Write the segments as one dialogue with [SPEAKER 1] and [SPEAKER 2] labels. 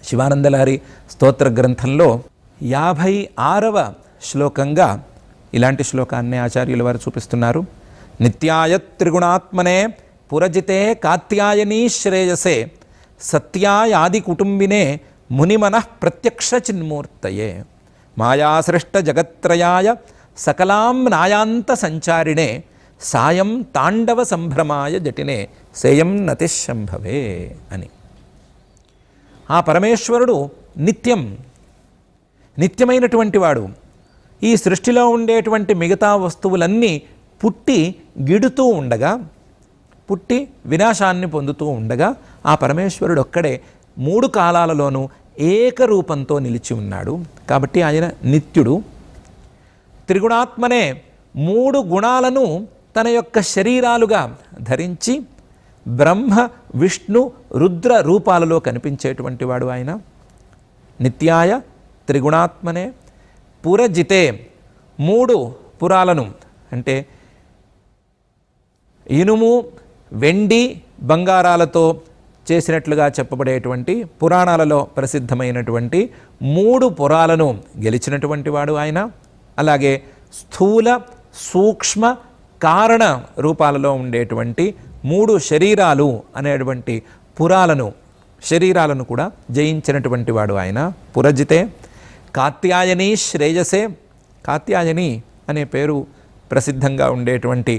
[SPEAKER 1] శివానందలహరి స్తోత్ర గ్రంథంలో 56వ శ్లోకంగా ఇలాంటి శ్లోకాన్ని ఆచార్యుల వారు చూపిస్తున్నారు. నిత్యాయ త్రిగుణాత్మనే పురజితే కాత్యాయనీ శ్రేయసే సత్యాయ ఆది కుటుంబినే మునిమనః ప్రత్యక్ష చిన్మూర్తయే మాయాసృష్ట జగత్రయాయ సకలాం నాయాంత సంచారిణే సాయం తాండవ సంభ్రమాయ జటినే సేయం నతిశంభవే అని. ఆ పరమేశ్వరుడు నిత్యమైనటువంటి వాడు. ఈ సృష్టిలో ఉండేటువంటి మిగతా వస్తువులన్నీ పుట్టి గిడుతూ ఉండగా, పుట్టి వినాశాన్ని పొందుతూ ఉండగా, ఆ పరమేశ్వరుడు ఒక్కడే 3 కాలాలలోనూ ఏకరూపంతో నిలిచి ఉన్నాడు. కాబట్టి ఆయన నిత్యుడు. త్రిగుణాత్మనే 3 గుణాలను తన యొక్క శరీరాలుగా ధరించి బ్రహ్మ విష్ణు రుద్ర రూపాలలో కనిపించేటువంటి వాడు ఆయన. నిత్యాయ త్రిగుణాత్మనే పురజితే 3 పురాలను అంటే ఇనుము వెండి బంగారాలతో చేసినట్లుగా చెప్పబడేటువంటి పురాణాలలో ప్రసిద్ధమైనటువంటి 3 పురాలను గెలిచినటువంటి వాడు ఆయన. అలాగే స్థూల సూక్ష్మ కారణ రూపాలలో ఉండేటువంటి 3 శరీరాలు అనేటువంటి శరీరాలను కూడా జయించినటువంటి వాడు ఆయన. పురజితే కాత్యాయనీ శ్రేయసే, కాత్యాయని అనే పేరు ప్రసిద్ధంగా ఉండేటువంటి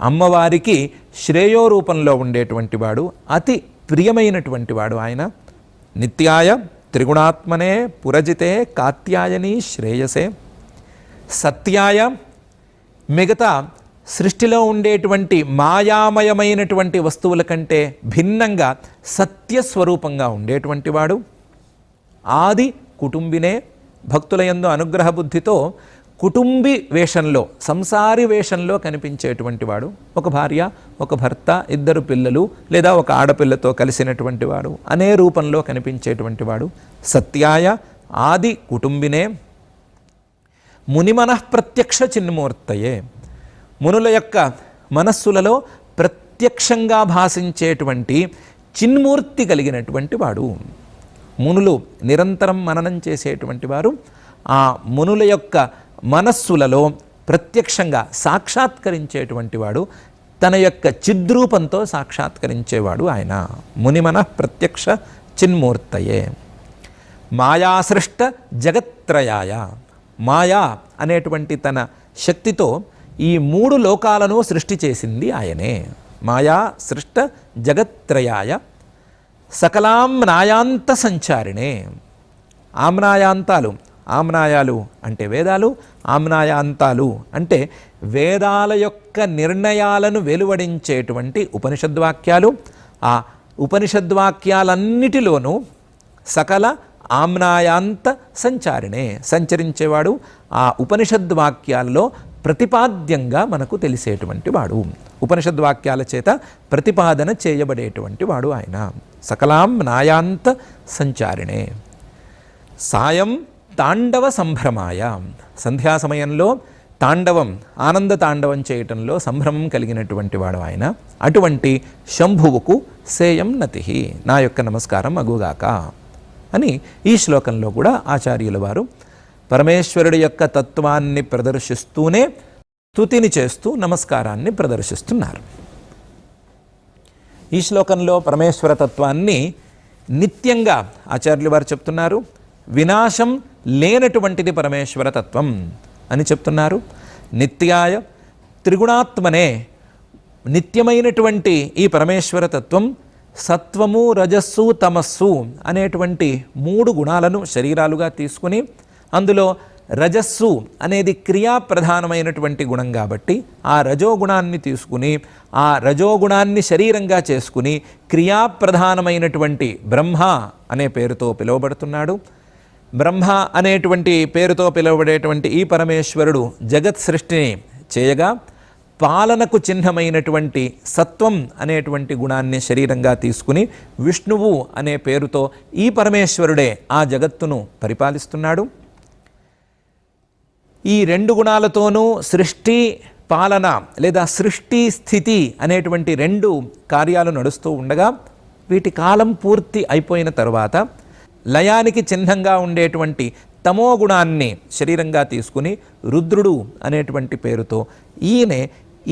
[SPEAKER 1] అమ్మవారికి శ్రేయో రూపంలో ఉండేటువంటి వాడు, అతి ప్రియమైనటువంటి వాడు ఆయన. నిత్యాయ త్రిగుణాత్మనే పురజితే కాత్యాయనీ శ్రేయసే సత్యాయ, మిగతా సృష్టిలో ఉండేటువంటి మాయామయమైనటువంటి వస్తువుల కంటే భిన్నంగా సత్యస్వరూపంగా ఉండేటువంటి వాడు. ఆది కుటుంబినే, భక్తులయందు అనుగ్రహ బుద్ధితో కుటుంబి వేషంలో, సంసారి వేషంలో కనిపించేటువంటి వాడు. ఒక భార్య, ఒక భర్త, 2 పిల్లలు లేదా ఒక ఆడపిల్లతో కలిసినటువంటి వాడు అనే రూపంలో కనిపించేటువంటి వాడు. సత్యాయ ఆది కుటుంబినే మునిమనః ప్రత్యక్ష చిన్మూర్తయే, మునుల యొక్క మనస్సులలో ప్రత్యక్షంగా భాషించేటువంటి చిన్మూర్తి కలిగినటువంటి వాడు. మునులు నిరంతరం మననం చేసేటువంటి వారు ఆ మునుల యొక్క మనస్సులలో ప్రత్యక్షంగా సాక్షాత్కరించేటువంటి వాడు, తన యొక్క చిద్రూపంతో సాక్షాత్కరించేవాడు ఆయన. మునిమన ప్రత్యక్ష చిన్మూర్తయే మాయాసృష్ట జగత్రయాయ, మాయా అనేటువంటి తన శక్తితో ఈ 3 లోకాలను సృష్టి చేసింది ఆయనే. మాయా సృష్ట జగత్రయాయ సకలాం నాయాంత సంచారిణే, ఆమ్నాయాంతాలు, ఆమ్నాయాలు అంటే వేదాలు, ఆమ్నాయాంతాలు అంటే వేదాల యొక్క నిర్ణయాలను వెలువడించేటువంటి ఉపనిషద్వాక్యాలు. ఆ ఉపనిషద్వాక్యాలన్నిటిలోనూ సకల ఆమ్నాయాంత సంచారిణే, సంచరించేవాడు. ఆ ఉపనిషద్వాక్యాలలో ప్రతిపాద్యంగా మనకు తెలిసేటువంటి వాడు, ఉపనిషద్వాక్యాల చేత ప్రతిపాదన చేయబడేటువంటి వాడు ఆయన. సకలాం నాయాంత సంచారిణే సాయం తాండవ సంభ్రమాయ, సంధ్యా సమయంలో తాండవం, ఆనంద తాండవం చేయటంలో సంభ్రమం కలిగినటువంటి వాడు ఆయన. అటువంటి శంభువుకు సేయం నతి, నా యొక్క నమస్కారం అగుగాక అని ఈ శ్లోకంలో కూడా ఆచార్యుల వారు పరమేశ్వరుడి యొక్క తత్వాన్ని ప్రదర్శిస్తూనే స్తుతిని చేస్తూ నమస్కారాన్ని ప్రదర్శిస్తున్నారు. ఈ శ్లోకంలో పరమేశ్వర తత్వాన్ని నిత్యంగా ఆచార్యులు వారు చెప్తున్నారు. వినాశం లేనటువంటిది పరమేశ్వర తత్వం అని చెప్తున్నారు. నిత్యాయ త్రిగుణాత్మనే, నిత్యమైనటువంటి ఈ పరమేశ్వర తత్వం సత్వము రజస్సు తమస్సు అనేటువంటి 3 గుణాలను శరీరాలుగా తీసుకుని, అందులో రజస్సు అనేది క్రియాప్రధానమైనటువంటి గుణం కాబట్టి ఆ రజోగుణాన్ని తీసుకుని, ఆ రజోగుణాన్ని శరీరంగా చేసుకుని క్రియాప్రధానమైనటువంటి బ్రహ్మ అనే పేరుతో పిలువబడుతున్నాడు. బ్రహ్మ అనేటువంటి పేరుతో పిలువబడేటువంటి ఈ పరమేశ్వరుడు జగత్ సృష్టిని చేయగా, పాలనకు చిహ్నమైనటువంటి సత్వం అనేటువంటి గుణాన్ని శరీరంగా తీసుకుని విష్ణువు అనే పేరుతో ఈ పరమేశ్వరుడే ఆ జగత్తును పరిపాలిస్తున్నాడు. ఈ 2 గుణాలతోనూ సృష్టి పాలన లేదా సృష్టి స్థితి అనేటువంటి 2 కార్యాలు నడుస్తూ ఉండగా, వీటి కాలం పూర్తి అయిపోయిన తర్వాత లయానికి చిహ్నంగా ఉండేటువంటి తమో గుణాన్ని శరీరంగా తీసుకుని రుద్రుడు అనేటువంటి పేరుతో ఈయనే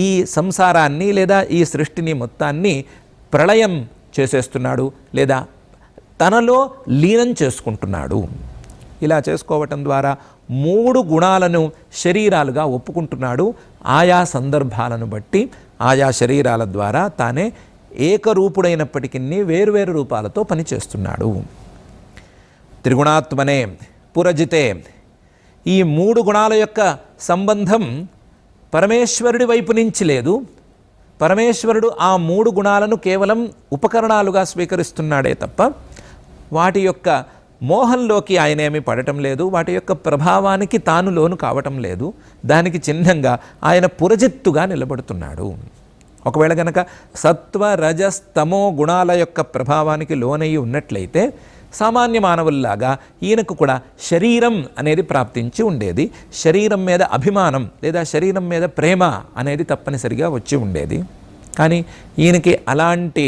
[SPEAKER 1] ఈ సంసారాన్ని లేదా ఈ సృష్టిని మొత్తాన్ని ప్రళయం చేసేస్తున్నాడు లేదా తనలో లీనం చేసుకుంటున్నాడు. ఇలా చేసుకోవటం ద్వారా 3 గుణాలను శరీరాలుగా ఒప్పుకుంటున్నాడు. ఆయా సందర్భాలను బట్టి ఆయా శరీరాల ద్వారా తానే ఏకరూపుడైనప్పటికీ వేరువేరు రూపాలతో పనిచేస్తున్నాడు. త్రిగుణాత్మనే పురజితే, ఈ 3 గుణాల యొక్క సంబంధం పరమేశ్వరుడి వైపు నుంచి లేదు. పరమేశ్వరుడు ఆ 3 గుణాలను కేవలం ఉపకరణాలుగా స్వీకరిస్తున్నాడే తప్ప వాటి యొక్క మోహంలోకి ఆయనేమి పడటం లేదు, వాటి యొక్క ప్రభావానికి తాను లోను కావటం లేదు. దానికి చిహ్నంగా ఆయన పురజిత్తుగా నిలబడుతున్నాడు. ఒకవేళ గనక సత్వ రజస్తమో గుణాల యొక్క ప్రభావానికి లోనయ్యి ఉన్నట్లయితే సామాన్య మానవుల్లాగా ఈయనకు కూడా శరీరం అనేది ప్రాప్తించి ఉండేది. శరీరం మీద అభిమానం లేదా శరీరం మీద ప్రేమ అనేది తప్పనిసరిగా వచ్చి ఉండేది. కానీ ఈయనకి అలాంటి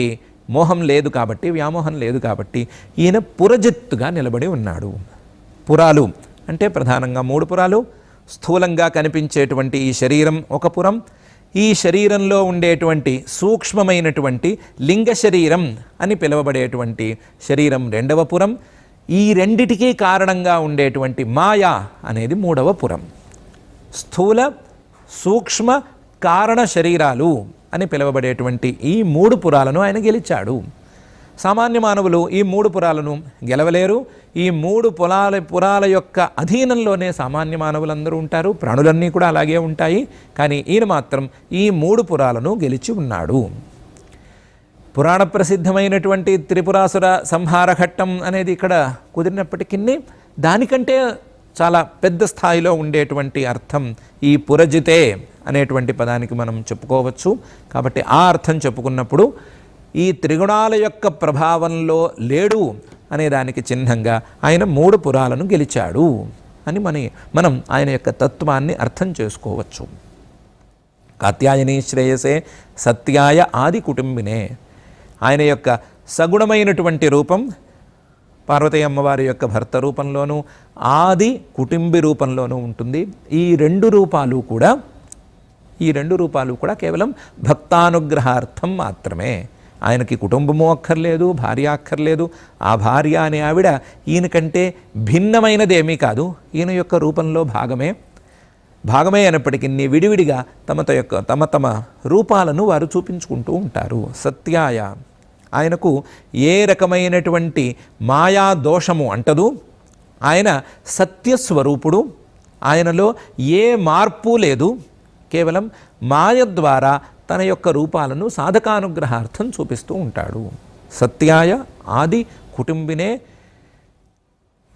[SPEAKER 1] మోహం లేదు కాబట్టి, వ్యామోహం లేదు కాబట్టి ఈయన పురజిత్తుగా నిలబడి ఉన్నాడు. పురాలు అంటే ప్రధానంగా 3 పురాలు. స్థూలంగా కనిపించేటువంటి ఈ శరీరం ఒక పురం, ఈ శరీరంలో ఉండేటువంటి సూక్ష్మమైనటువంటి లింగ శరీరం అని పిలువబడేటువంటి శరీరం 2వ పురం, ఈ రెండిటికీ కారణంగా ఉండేటువంటి మాయా అనేది 3వ పురం. స్థూల సూక్ష్మ కారణ శరీరాలు అని పిలువబడేటువంటి ఈ 3 పురాలను ఆయన గెలిచాడు. సామాన్య మానవులు ఈ 3 పురాలను గెలవలేరు. ఈ 3 పురాల యొక్క అధీనంలోనే సామాన్య మానవులందరూ ఉంటారు. ప్రాణులన్నీ కూడా అలాగే ఉంటాయి. కానీ ఈయన మాత్రం ఈ 3 పురాలను గెలిచి ఉన్నాడు. పురాణ ప్రసిద్ధమైనటువంటి త్రిపురాసుర సంహార ఘట్టం అనేది ఇక్కడ కుదిరినప్పటికీ దానికంటే చాలా పెద్ద స్థాయిలో ఉండేటువంటి అర్థం ఈ పురజితే అనేటువంటి పదానికి మనం చెప్పుకోవచ్చు. కాబట్టి ఆ అర్థం చెప్పుకున్నప్పుడు ఈ త్రిగుణాల యొక్క ప్రభావంలో లేడు అనే దానికి చిహ్నంగా ఆయన 3 పురాలను గెలిచాడు అని మనం ఆయన యొక్క తత్వాన్ని అర్థం చేసుకోవచ్చు. కాత్యాయని శ్రేయసే సత్యాయ ఆది కుటుంబినే, ఆయన యొక్క సగుణమైనటువంటి రూపం పార్వతీ అమ్మవారి యొక్క భర్త రూపంలోనూ ఆది కుటుంబి రూపంలోనూ ఉంటుంది. ఈ రెండు రూపాలు కూడా కేవలం భక్తానుగ్రహార్థం మాత్రమే. ఆయనకి కుటుంబము అక్కర్లేదు, భార్య అక్కర్లేదు. ఆ భార్య అనే ఆవిడ ఈయనకంటే భిన్నమైనదేమీ కాదు, ఈయన యొక్క రూపంలో భాగమే అయినప్పటికీ విడివిడిగా తమ రూపాలను వారు చూపించుకుంటూ ఉంటారు. సత్యాయ, ఆయనకు ఏ రకమైనటువంటి మాయా దోషము అంటదు. ఆయన సత్యస్వరూపుడు, ఆయనలో ఏ మార్పు లేదు. కేవలం మాయ ద్వారా తన యొక్క రూపాలను సాధకానుగ్రహార్థం చూపిస్తూ ఉంటాడు. సత్యాయ ఆది కుటుంబినే.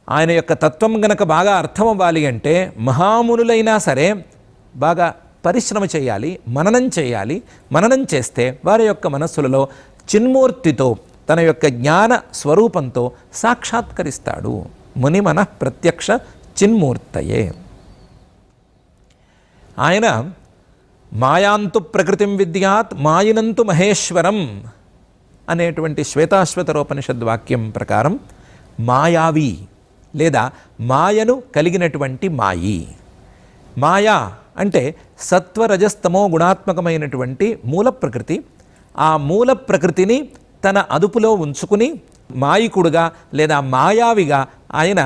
[SPEAKER 1] ఆయన యొక్క తత్వం గనక బాగా అర్థం అవ్వాలి అంటే మహామునులైనా సరే బాగా పరిశ్రమ చేయాలి, మననం చేయాలి. మననం చేస్తే వారి యొక్క మనస్సులలో చిన్మూర్తితో తన యొక్క జ్ఞాన స్వరూపంతో సాక్షాత్కరిస్తాడు. ముని మనః ప్రత్యక్ష చిన్మూర్తయే. ఆయన మాయాంతు ప్రకృతిం విద్యాత్ మాయినంతు మహేశ్వరం అనేటువంటి శ్వేతాశ్వతరోపనిషద్వాక్యం ప్రకారం మాయావి లేదా మాయను కలిగినటువంటి మాయి. మాయా అంటే సత్వరజస్తమో గుణాత్మకమైనటువంటి మూల ప్రకృతి. ఆ మూల ప్రకృతిని తన అదుపులో ఉంచుకుని మాయికుడుగా లేదా మాయావిగా ఆయన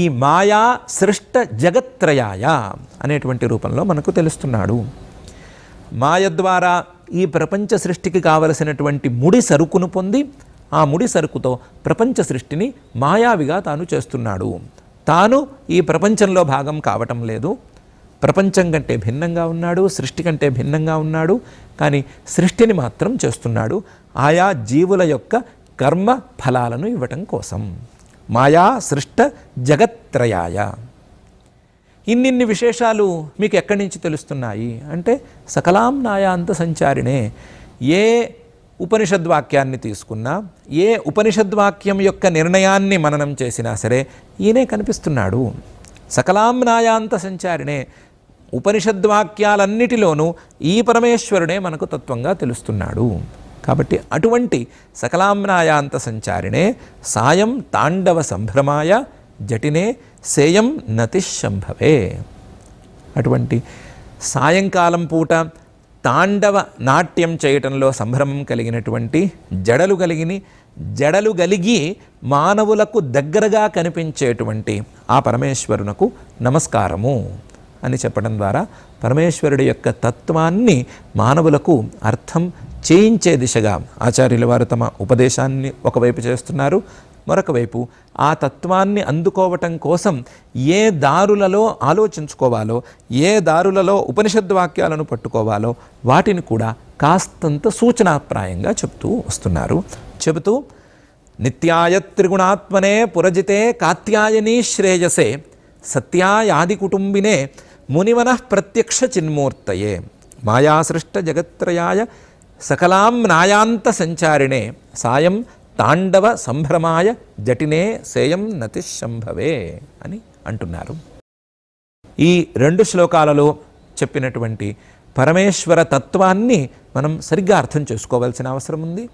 [SPEAKER 1] ఈ మాయా సృష్ట జగత్రయాయ అనేటువంటి రూపంలో మనకు తెలుస్తున్నాడు. మాయ ద్వారా ఈ ప్రపంచ సృష్టికి కావలసినటువంటి ముడి సరుకును పొంది ఆ ముడి సరుకుతో ప్రపంచ సృష్టిని మాయావిగా తాను చేస్తున్నాడు. తాను ఈ ప్రపంచంలో భాగం కావటం లేదు. ప్రపంచం కంటే భిన్నంగా ఉన్నాడు, సృష్టి కంటే భిన్నంగా ఉన్నాడు. కానీ సృష్టిని మాత్రం చేస్తున్నాడు ఆయా జీవుల యొక్క కర్మ ఫలాలను ఇవ్వటం కోసం. మాయా సృష్ట జగత్రయాయ. ఇన్నిన్ని విశేషాలు మీకు ఎక్కడి నుంచి తెలుస్తున్నాయి అంటే సకలాంనాయాంత సంచారిణే. ఏ ఉపనిషద్వాక్యాన్ని తీసుకున్నా, ఏ ఉపనిషద్వాక్యం యొక్క నిర్ణయాన్ని మననం చేసినా సరే ఈయనే కనిపిస్తున్నాడు. సకలాంనాయాంత సంచారిణే. ఉపనిషద్వాక్యాలన్నిటిలోనూ ఈ పరమేశ్వరుడే మనకు తత్వంగా తెలుస్తున్నాడు. కాబట్టి అటువంటి సకలాంనాయాంత సంచారిణే సాయం తాండవ సంభ్రమాయ జటినే సేయం నతిశంభవే. అటువంటి సాయంకాలం పూట తాండవ నాట్యం చేయటంలో సంభ్రమం కలిగినటువంటి జడలు కలిగి మానవులకు దగ్గరగా కనిపించేటువంటి ఆ పరమేశ్వరునకు నమస్కారము అని చెప్పడం ద్వారా పరమేశ్వరుడి యొక్క తత్వాన్ని మానవులకు అర్థం చేయించే దిశగా ఆచార్యుల వారు తమ ఉపదేశాన్ని ఒకవైపు చేస్తున్నారు. మరొక వైపు ఆ తత్వాన్ని అందుకోవటం కోసం ఏ దారులలో ఆలోచించుకోవాలో, ఏ దారులలో ఉపనిషద్వాక్యాలను పట్టుకోవాలో వాటిని కూడా కాస్తంత సూచనాప్రాయంగా చెప్తూ వస్తున్నారు. చెబుతూ నిత్యాయ త్రిగుణాత్మనే పురజితే కాత్యాయనీ శ్రేయసే సత్యాయాది కుటుంబినే మునివనః ప్రత్యక్ష చిన్మూర్తయే మాయాసృష్ట జగత్రయాయ సకలాంనాయాంత సంచారిణే సాయం తాండవ సంభ్రమాయ జటినే సేయం నతిశంభవే అని అంటున్నారు. ఈ 2 శ్లోకాలలో చెప్పినటువంటి పరమేశ్వర తత్వాన్ని మనం సరిగ్గా అర్థం చేసుకోవాల్సిన అవసరం ఉంది.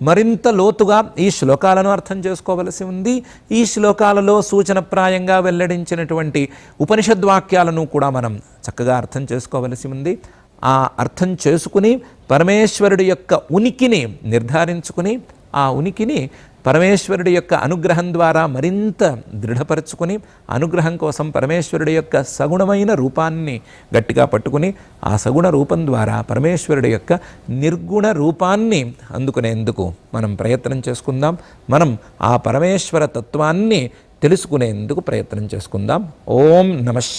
[SPEAKER 1] మరింత లోతుగా ఈ శ్లోకాలను అర్థం చేసుకోవలసి ఉంది. ఈ శ్లోకాలలో సూచనప్రాయంగా వెల్లడించినటువంటి ఉపనిషద్వాక్యాలను కూడా మనం చక్కగా అర్థం చేసుకోవలసి ఉంది. ఆ అర్థం చేసుకుని పరమేశ్వరుడి యొక్క ఉనికిని నిర్ధారించుకుని ఆ ఉనికిని పరమేశ్వరుడి యొక్క అనుగ్రహం ద్వారా మరింత దృఢపరచుకుని అనుగ్రహం కోసం పరమేశ్వరుడి యొక్క సగుణమైన రూపాన్ని గట్టిగా పట్టుకుని ఆ సగుణ రూపం ద్వారా పరమేశ్వరుడి యొక్క నిర్గుణ రూపాన్ని అందుకునేందుకు మనం ప్రయత్నం చేసుకుందాం. మనం ఆ పరమేశ్వర తత్వాన్ని తెలుసుకునేందుకు ప్రయత్నం చేసుకుందాం. ఓం నమః.